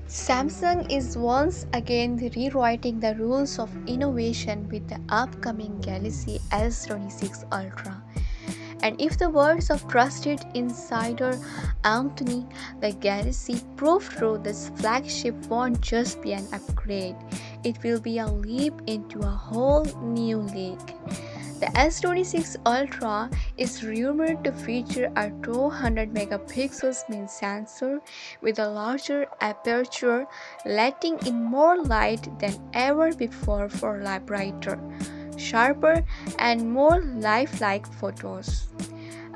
Samsung is once again rewriting the rules of innovation with the upcoming Galaxy S26 Ultra. And if the words of trusted insider Anthony, the Galaxy proved true, this flagship won't just be an upgrade, it will be a leap into a whole new league. The S26 Ultra is rumored to feature a 200 megapixels main sensor with a larger aperture, letting in more light than ever before for brighter, sharper, and more lifelike photos.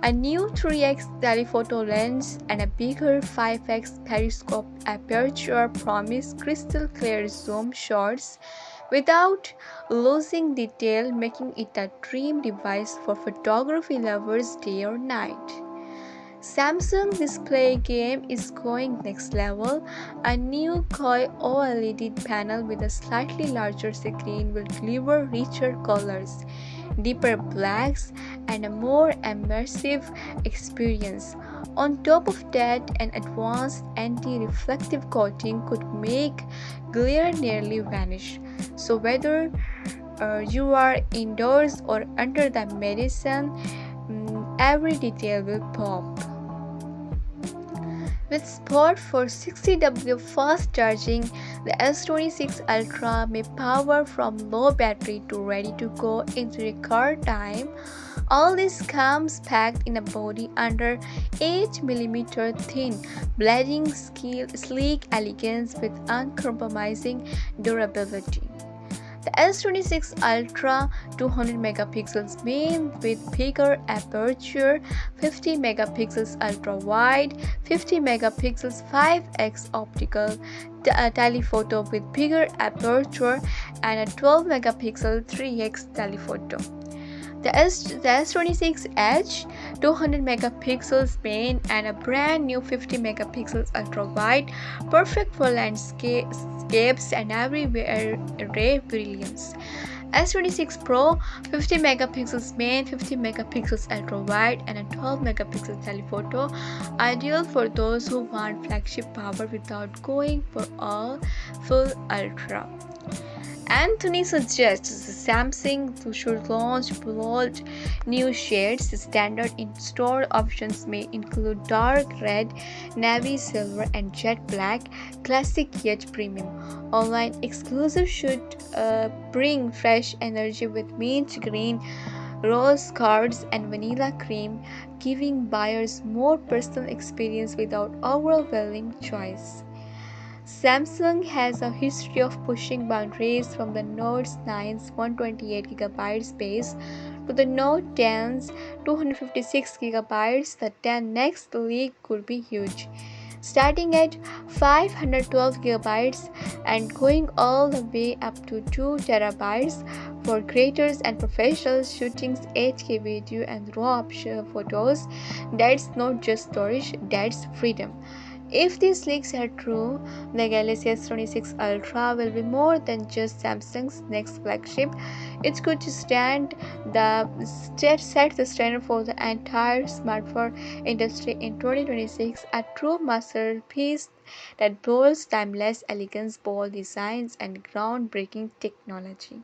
A new 3x telephoto lens and a bigger 5x periscope aperture promise crystal clear zoom shots without losing detail, making it a dream device for photography lovers day or night. Samsung display game is going next level. A new Koi OLED panel with a slightly larger screen will deliver richer colors, deeper blacks, and a more immersive experience. On top of that, an advanced anti-reflective coating could make glare nearly vanish. So whether you are indoors or under the medicine, every detail will pop. With support for 60W fast charging, the S26 Ultra may power from low battery to ready to go in record time. All this comes packed in a body under 8mm thin, blending sleek elegance with uncompromising durability. The S26 Ultra 200 megapixels main with bigger aperture, 50 megapixels ultra wide, 50 megapixels 5x optical telephoto with bigger aperture, and a 12 megapixel 3x telephoto. The S26 Edge 200 megapixels main and a brand new 50 megapixels ultra wide, perfect for landscapes and everywhere ray brilliance. S26 Pro 50 megapixels main, 50 megapixels ultra wide, and a 12 megapixel telephoto, ideal for those who want flagship power without going for all full ultra. Anthony suggests Samsung should launch bold new shades. Standard in-store options may include dark red, navy silver, and jet black, classic yet premium. Online exclusive should bring fresh energy with mint green, rose cards, and vanilla cream, giving buyers more personal experience without overwhelming choice. Samsung has a history of pushing boundaries from the Note 9's 128GB space to the Note 10's 256GB. The 10 next league could be huge, starting at 512GB and going all the way up to 2TB for creators and professionals shooting 8K video and raw photos. That's not just storage, that's freedom. If these leaks are true, the Galaxy S26 Ultra will be more than just Samsung's next flagship. It could set the standard for the entire smartphone industry in 2026, a true masterpiece that boasts timeless elegance, bold designs, and groundbreaking technology.